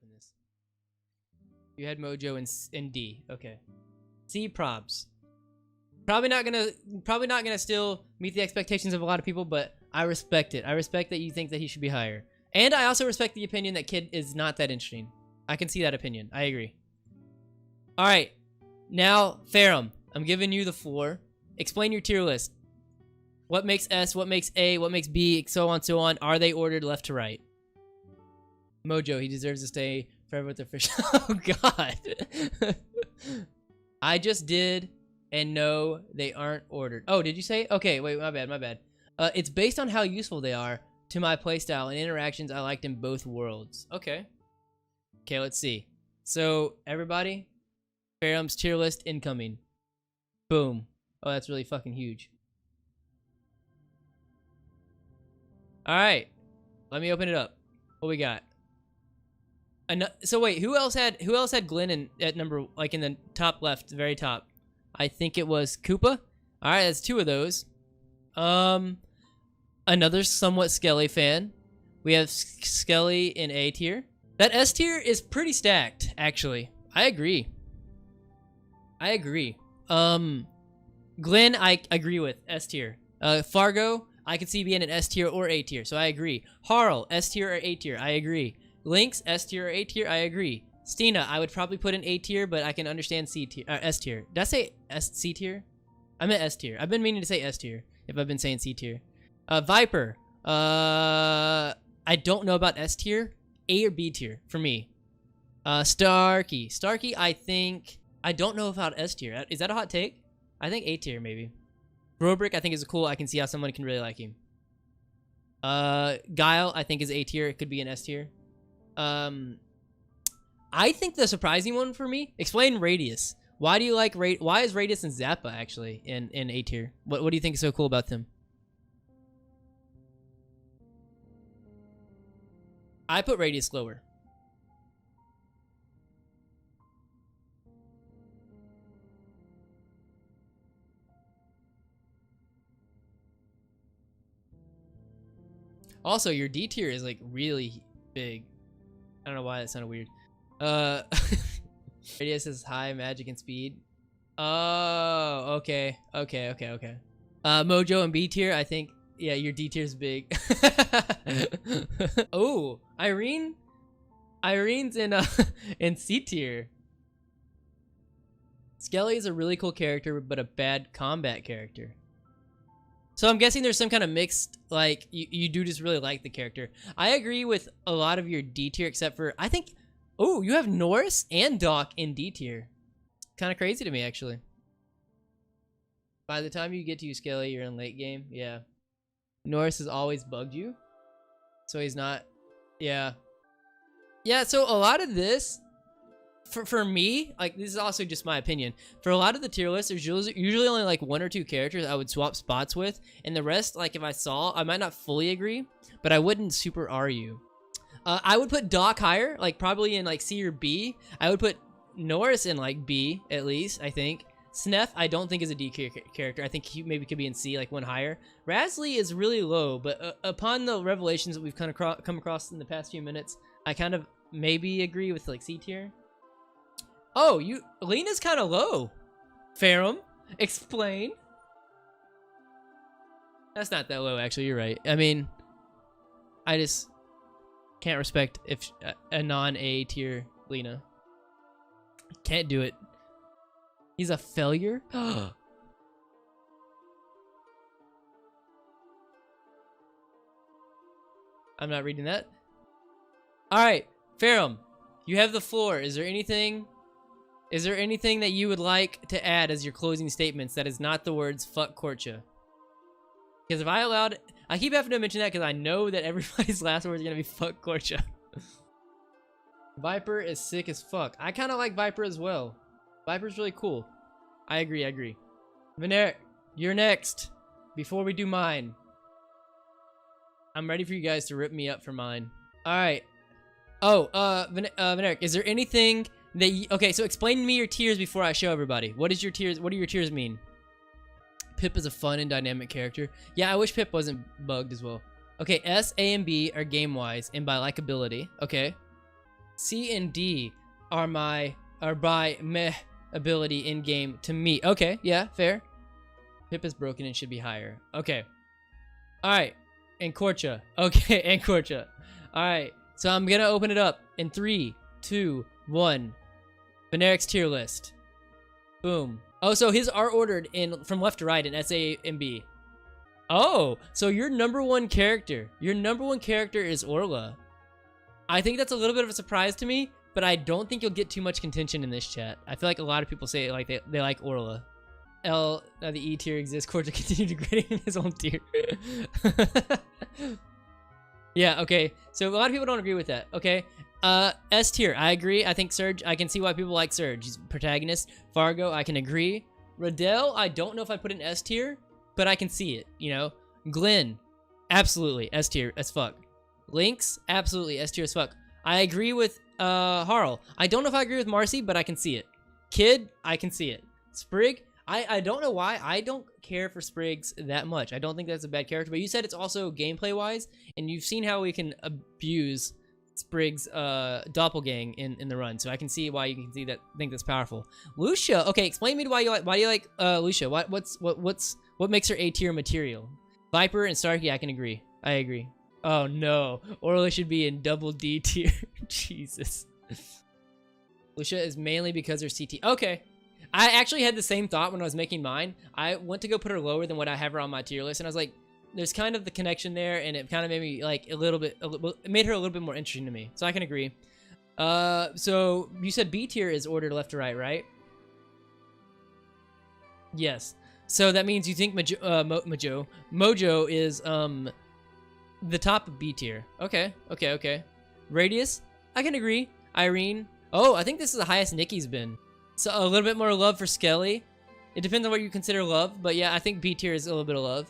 open this. You had Mojo in D. Okay. C props. Probably not gonna still meet the expectations of a lot of people, but I respect it. I respect that you think that he should be higher. And I also respect the opinion that Kid is not that interesting. I can see that opinion. I agree. Alright. Now, Ferrum, I'm giving you the floor. Explain your tier list. What makes S, what makes A, what makes B, so on, so on. Are they ordered left to right? Mojo, he deserves to stay forever with the fish. Oh, God. I just did, and no, they aren't ordered. Oh, did you say? Okay, wait, my bad, my bad. It's based on how useful they are to my playstyle and interactions I liked in both worlds. Okay. Okay, let's see. So, everybody, Ferrum's tier list incoming. Boom. Oh, that's really fucking huge. Alright. Let me open it up. What we got? So wait, who else had Glenn at number, like in the top left, the very top? I think it was Koopa. Alright, that's 2 of those. Another somewhat Skelly fan. We have Skelly in A tier. That S tier is pretty stacked, actually. I agree. Glenn, I agree with S tier. Fargo, I could see being an S tier or A tier, so I agree. Harl, S tier or A tier, I agree. Lynx, S tier or A tier, I agree. Stina, I would probably put in A tier, but I can understand C tier, S tier. Did I say C tier? I meant S tier. I've been meaning to say S tier if I've been saying C tier. Viper, I don't know about S tier. A or B tier for me. Starkey, I don't know about S tier. Is that a hot take? I think A tier maybe. Brobrick, I think is cool. I can see how someone can really like him. Guile, I think is A tier. It could be an S tier. I think the surprising one for me, explain Radius. Why do you like why is Radius and Zappa actually in A tier? What do you think is so cool about them? I put Radius lower. Also, your D tier is like really big. I don't know why that sounded weird. Radius is high magic and speed. Oh, okay. Mojo and B tier, I think. Yeah, your D tier is big. Oh, Irene's in C tier. Skelly is a really cool character, but a bad combat character. So I'm guessing there's some kind of mixed, like, you do just really like the character. I agree with a lot of your D tier, except for, I think, oh, you have Norris and Doc in D tier. Kind of crazy to me, actually. By the time you get to Skelly, you're in late game. Yeah. Norris has always bugged you. So he's not, yeah. Yeah, so a lot of this, for me, like, this is also just my opinion. For a lot of the tier lists, there's usually only like 1 or 2 characters I would swap spots with, and the rest, like, if I saw, I might not fully agree, but I wouldn't super argue. I would put Doc higher, like probably in like C or B. I would put Norris in like B at least, I think. Snef, I don't think is a D character. I think he maybe could be in C, like 1 higher. Rasley is really low, but upon the revelations that we've kind of come across in the past few minutes, I kind of maybe agree with like C tier. Oh, Lena's kind of low. Ferrum, explain. That's not that low, actually. You're right. I mean, I just can't respect if a non-A tier Lena. Can't do it. He's a failure? I'm not reading that. Alright, Ferrum, you have the floor. Is there anything that you would like to add as your closing statements that is not the words fuck Korcha? Because if I allowed, I keep having to mention that because I know that everybody's last word is going to be fuck Korcha. Viper is sick as fuck. I kind of like Viper as well. Viper's really cool. I agree. Veneric, you're next. Before we do mine. I'm ready for you guys to rip me up for mine. Alright. Oh, Veneric, is there anything that you, okay, so explain to me your tiers before I show everybody. What do your tiers mean? Pip is a fun and dynamic character. Yeah, I wish Pip wasn't bugged as well. Okay, S, A, and B are game-wise and by likability. Okay. C and D are by meh ability in game to me. Okay, yeah, fair. Pip is broken and should be higher. Okay. All right. And Korcha. Okay, and Korcha. All right. So I'm gonna open it up in 3, 2, 1. Veneric's tier list. Boom. Oh, so his are ordered in from left to right in S, A, and B. Oh, so your number one character is Orla. I think that's a little bit of a surprise to me, but I don't think you'll get too much contention in this chat. I feel like a lot of people say like they like Orla. The E tier exists. Korcha continue degrading in his own tier. Yeah, okay. So a lot of people don't agree with that. Okay. S tier, I agree. I think Surge, I can see why people like Surge. He's a protagonist. Fargo, I can agree. Riddell, I don't know if I put in S tier, but I can see it, you know? Glenn, absolutely S tier as fuck. Lynx, absolutely S tier as fuck. I agree with Harl. I don't know if I agree with Marcy, but I can see it. Kid, I can see it. Sprig, I don't know why. I don't care for Sprigs that much. I don't think that's a bad character, but you said it's also gameplay-wise, and you've seen how we can abuse Sprig's doppelgang in the run, so I can see why you can see that. Think that's powerful. Lucia, okay, explain to me why you like Lucia. What makes her A tier material? Viper and Starkey, I can agree. I agree. Oh no, Orla should be in double D tier. Jesus. Lucia is mainly because her CT. Okay. I actually had the same thought when I was making mine. I went to go put her lower than what I have her on my tier list, and I was like, there's kind of the connection there, and it kind of made me like it made her a little bit more interesting to me. So I can agree. So you said B tier is ordered left to right, right? Yes. So that means you think Mojo is the top of B tier. Okay. Radius, I can agree. Irene. Oh, I think this is the highest Nikki's been. So a little bit more love for Skelly. It depends on what you consider love, but yeah, I think B tier is a little bit of love.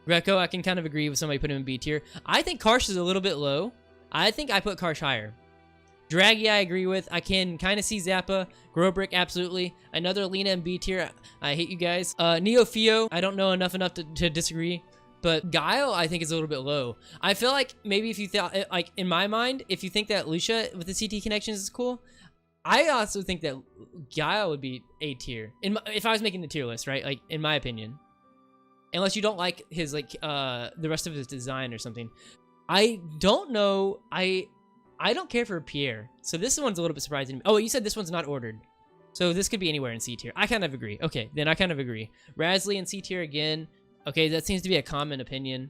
Greco, I can kind of agree with somebody putting him in B tier. I think Karsh is a little bit low. I think I put Karsh higher. Draggy, I agree with. I can kind of see Zappa. Growbrick, absolutely. Another Lena in B tier. I hate you guys. Neofio, I don't know enough to disagree. But Guile, I think is a little bit low. I feel like maybe if you thought, like in my mind, if you think that Lucia with the CT connections is cool, I also think that Guile would be A tier. If I was making the tier list, right? Like, in my opinion. Unless you don't like his, like, the rest of his design or something. I don't know. I don't care for Pierre. So this one's a little bit surprising to me. Oh, you said this one's not ordered. So this could be anywhere in C tier. I kind of agree. Okay, then I kind of agree. Rasley in C tier again. Okay, that seems to be a common opinion.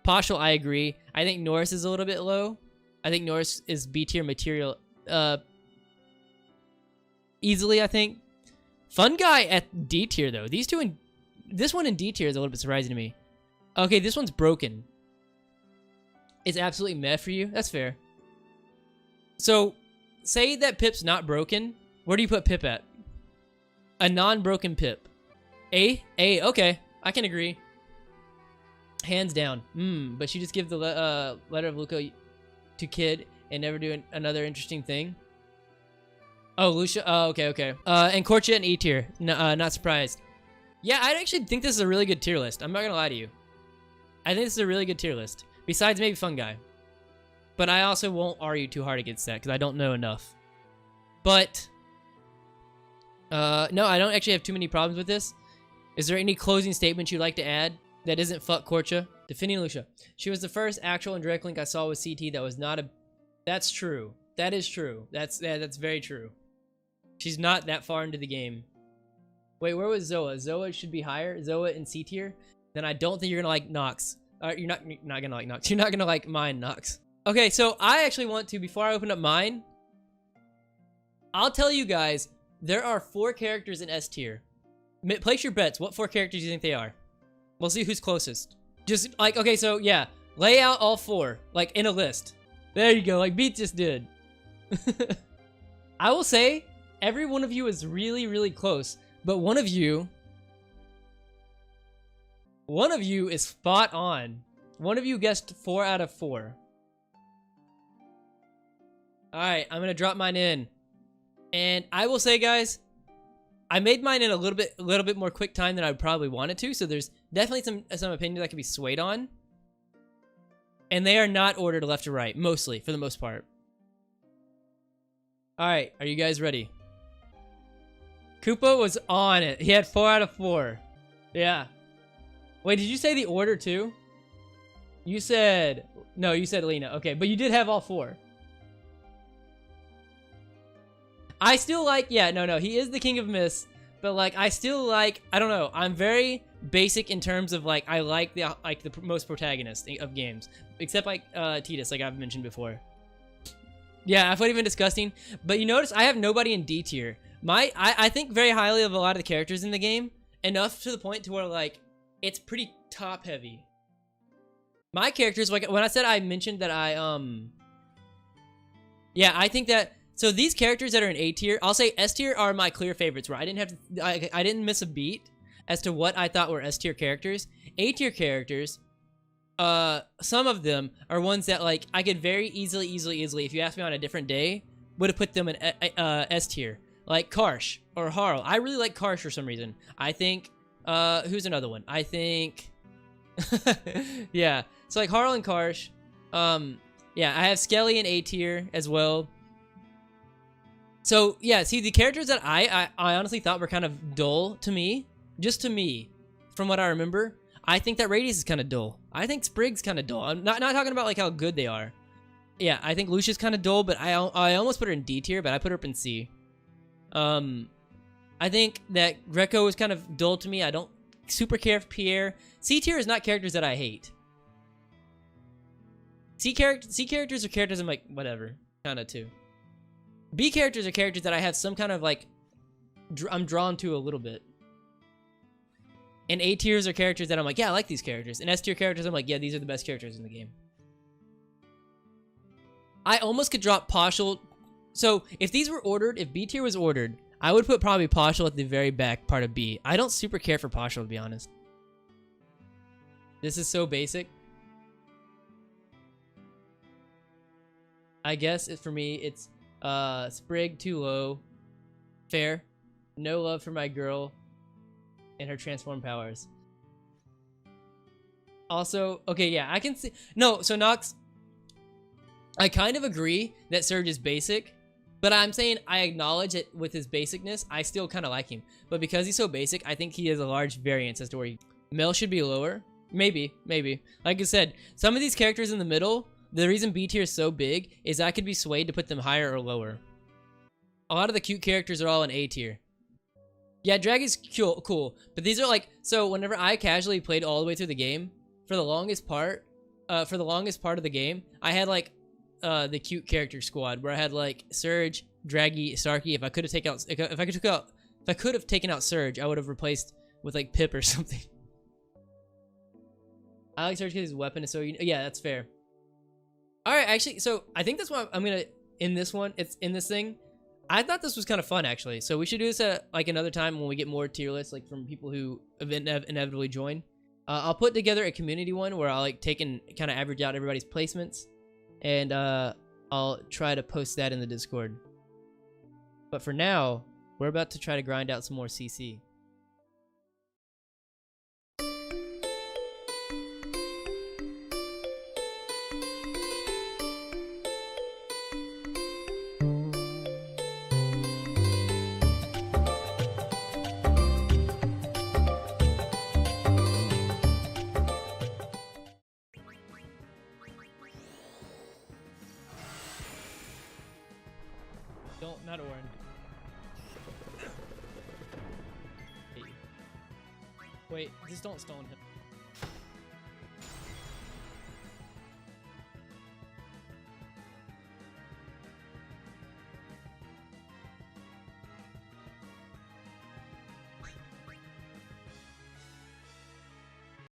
Poshel, I agree. I think Norris is a little bit low. I think Norris is B tier material. Easily, I think. Fun Guy at D tier, though. This one in D tier is a little bit surprising to me. Okay, this one's broken. It's absolutely meh for you. That's fair. So, say that Pip's not broken. Where do you put Pip at? A non-broken Pip. A? A, okay. I can agree. Hands down. But she just give the letter of Luca to Kid and never do another interesting thing. Oh, Lucia. Oh, okay. And Korcha in E tier. Not surprised. Yeah, I actually think this is a really good tier list. I'm not gonna lie to you. I think this is a really good tier list. Besides maybe Fun Guy. But I also won't argue too hard against that because I don't know enough. But no, I don't actually have too many problems with this. Is there any closing statements you'd like to add that isn't fuck Korcha? Defending Lucia. She was the first actual and direct link I saw with CT that was not a... That's true. That is true. That's very true. She's not that far into the game. Wait, where was Zoa? Zoa should be higher. Zoa in C tier. Then I don't think you're gonna like Nox. You're not gonna like Nox. You're not gonna like mine, Nox. Okay, so I actually want to, before I open up mine, I'll tell you guys, there are 4 characters in S tier. Place your bets. What 4 characters do you think they are? We'll see who's closest. Just like, okay, so yeah, lay out all 4, like in a list. There you go, like Beat just did. I will say, every one of you is really, really close, but one of you is spot on. One of you guessed 4 out of 4. Alright, I'm gonna drop mine in. And I will say, guys, I made mine in a little bit more quick time than I probably wanted to, so there's definitely some opinion that can be swayed on. And they are not ordered left to right, mostly, for the most part. All right, are you guys ready? Koopa was on it. He had 4 out of 4. Yeah. Wait, did you say the order too? You said... No, you said Lena. Okay, but you did have all 4. I still like... Yeah, no. He is the king of myths. But, like, I still like... I don't know. I'm very basic in terms of, like, I like the most protagonists of games. Except, like, Tidus, like I've mentioned before. Yeah, I find even disgusting. But you notice I have nobody in D tier. I think very highly of a lot of the characters in the game, enough to the point to where, like, it's pretty top heavy. My characters, like, when I said I mentioned that yeah, I think that, so these characters that are in A tier, I'll say S tier are my clear favorites, where I didn't have to, I didn't miss a beat as to what I thought were S tier characters. A tier characters, some of them are ones that, like, I could very easily, if you asked me on a different day, would have put them in S tier. Like Karsh or Harl. I really like Karsh for some reason. I think, who's another one? I think, yeah. So like Harl and Karsh. Yeah, I have Skelly in A tier as well. So yeah, see the characters that I honestly thought were kind of dull to me, just to me, from what I remember. I think that Radius is kind of dull. I think Sprig's kind of dull. I'm not talking about like how good they are. Yeah, I think Lucia's kind of dull, but I almost put her in D tier, but I put her up in C. I think that Greco is kind of dull to me. I don't super care for Pierre. C tier is not characters that I hate. C characters are characters I'm like, whatever, kind of too. B characters are characters that I have some kind of like, I'm drawn to a little bit. And A tiers are characters that I'm like, yeah, I like these characters. And S tier characters, I'm like, yeah, these are the best characters in the game. I almost could drop Poshul. So if these were ordered, if B tier was ordered, I would put probably Poshul at the very back part of B. I don't super care for Poshul, to be honest. This is so basic. I guess for me, it's Sprig too low. Fair. No love for my girl and her transform powers. Also, okay, yeah, I can see. No, so Nox, I kind of agree that Surge is basic, but I'm saying I acknowledge it with his basicness. I still kind of like him, but because he's so basic, I think he has a large variance as to where Mel should be lower. Maybe. Like I said, some of these characters in the middle, the reason B tier is so big is I could be swayed to put them higher or lower. A lot of the cute characters are all in A tier. Yeah, Drag is cool, but these are like, so whenever I casually played all the way through the game, for the longest part of the game, I had like the cute character squad where I had like Surge, Draggy, Starkey. If I could have taken out Surge, I would have replaced with like Pip or something. I like Surge because his weapon is so yeah, that's fair. All right, actually, so I think that's why I'm gonna in this one. It's in this thing. I thought this was kind of fun, actually. So we should do this at like another time when we get more tier lists, like from people who inevitably join. I'll put together a community one where I'll like take and kind of average out everybody's placements, and I'll try to post that in the Discord. But for now, we're about to try to grind out some more CC. Not orange. Wait, just don't stone him.